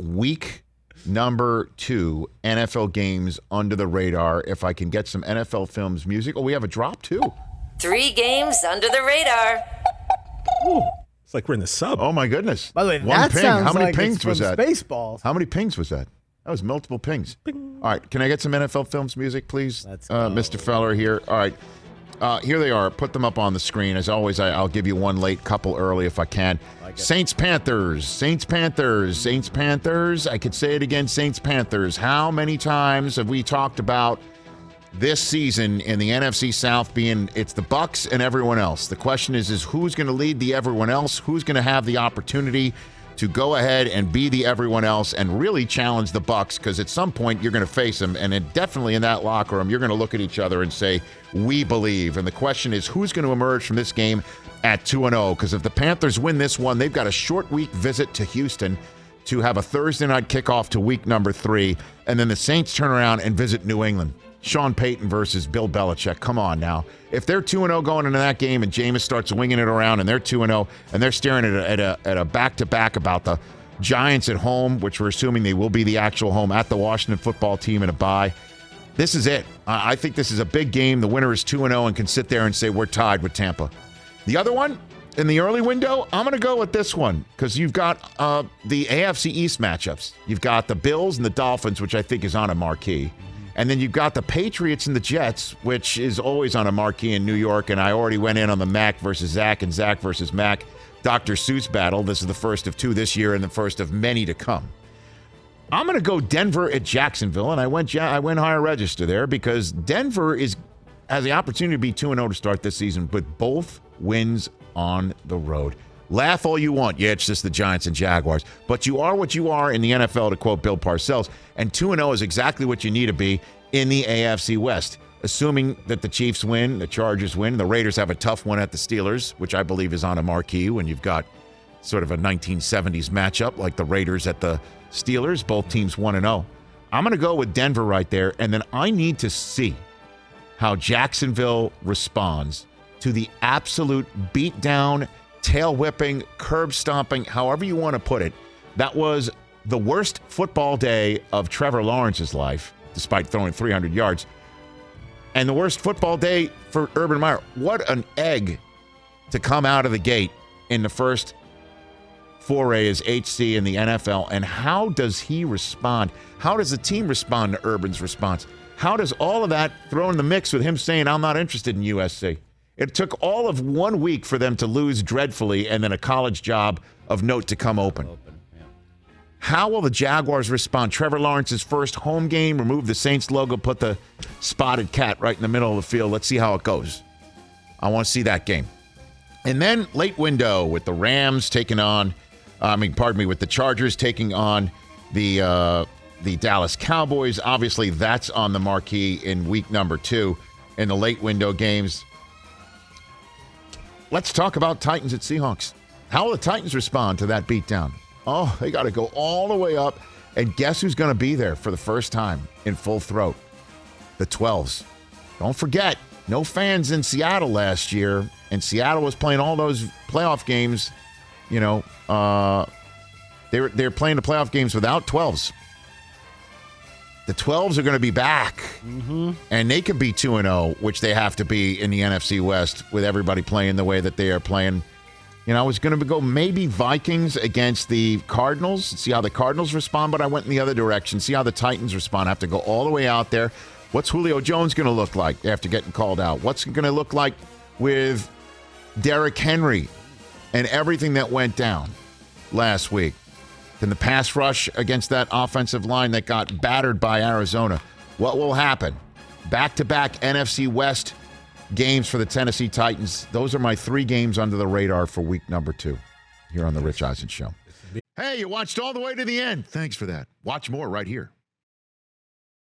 week number 2 NFL games under the radar. If I can get some NFL Films music. Oh, we have a drop too. 3 games under the radar. Ooh, it's like we're in the sub. Oh my goodness! By the way, one that ping. sounds How many like pings it's was from that? Spaceballs. How many pings was that? That was multiple pings. Bing. All right, can I get some NFL Films music, please? Let's go. Mr. Feller here. All right, here they are. Put them up on the screen. As always, I'll give you one late, couple early if I can. Saints-Panthers. Saints-Panthers. Saints-Panthers. I could say it again, Saints-Panthers. How many times have we talked about this season in the NFC South being it's the Bucs and everyone else? The question is who's going to lead the everyone else? Who's going to have the opportunity to go ahead and be the everyone else and really challenge the Bucs? Because at some point you're going to face them, and definitely in that locker room you're going to look at each other and say, we believe. And the question is who's going to emerge from this game at 2-0? Because if the Panthers win this one, they've got a short week visit to Houston to have a Thursday night kickoff to week number 3, and then the Saints turn around and visit New England. Sean Payton versus Bill Belichick. Come on now. If they're 2-0 going into that game and Jameis starts winging it around and they're 2-0 and they're staring at a back-to-back about the Giants at home, which we're assuming they will be the actual home at the Washington football team in a bye, this is it. I think this is a big game. The winner is 2-0 and can sit there and say we're tied with Tampa. The other one, in the early window, I'm going to go with this one because you've got the AFC East matchups. You've got the Bills and the Dolphins, which I think is on a marquee. And then you've got the Patriots and the Jets, which is always on a marquee in New York. And I already went in on the Mac versus Zach and Zach versus Mac Dr. Seuss battle. This is the first of 2 this year and the first of many to come. I'm going to go Denver at Jacksonville, and I went higher register there because Denver has the opportunity to be 2-0 to start this season, but both wins on the road. Laugh all you want. Yeah, it's just the Giants and Jaguars. But you are what you are in the NFL, to quote Bill Parcells. And 2-0 is exactly what you need to be in the AFC West. Assuming that the Chiefs win, the Chargers win, the Raiders have a tough one at the Steelers, which I believe is on a marquee when you've got sort of a 1970s matchup like the Raiders at the Steelers. Both teams 1-0. I'm going to go with Denver right there. And then I need to see how Jacksonville responds to the absolute beatdown, tail whipping, curb stomping, however you want to put it. That was the worst football day of Trevor Lawrence's life, despite throwing 300 yards, and the worst football day for Urban Meyer. What an egg to come out of the gate in the first foray as HC in the NFL. And how does he respond? How does the team respond to Urban's response? How does all of that throw in the mix with him saying, I'm not interested in USC? It took all of 1 week for them to lose dreadfully and then a college job of note to come open. How will the Jaguars respond? Trevor Lawrence's first home game, remove the Saints logo, put the spotted cat right in the middle of the field. Let's see how it goes. I want to see that game. And then late window with the Rams taking on, with the Chargers taking on the Dallas Cowboys. Obviously, that's on the marquee in week number 2 in the late window games. Let's talk about Titans at Seahawks. How will the Titans respond to that beatdown? Oh, they got to go all the way up. And guess who's going to be there for the first time in full throat? The 12s. Don't forget, no fans in Seattle last year. And Seattle was playing all those playoff games. They're playing the playoff games without 12s. The 12s are going to be back, and they could be 2-0, which they have to be in the NFC West with everybody playing the way that they are playing. I was going to go maybe Vikings against the Cardinals, see how the Cardinals respond, but I went in the other direction, see how the Titans respond. I have to go all the way out there. What's Julio Jones going to look like after getting called out? What's it going to look like with Derrick Henry and everything that went down last week? Then the pass rush against that offensive line that got battered by Arizona. What will happen? Back-to-back NFC West games for the Tennessee Titans. Those are my 3 games under the radar for week number 2 here on the Rich Eisen Show. Hey, you watched all the way to the end. Thanks for that. Watch more right here.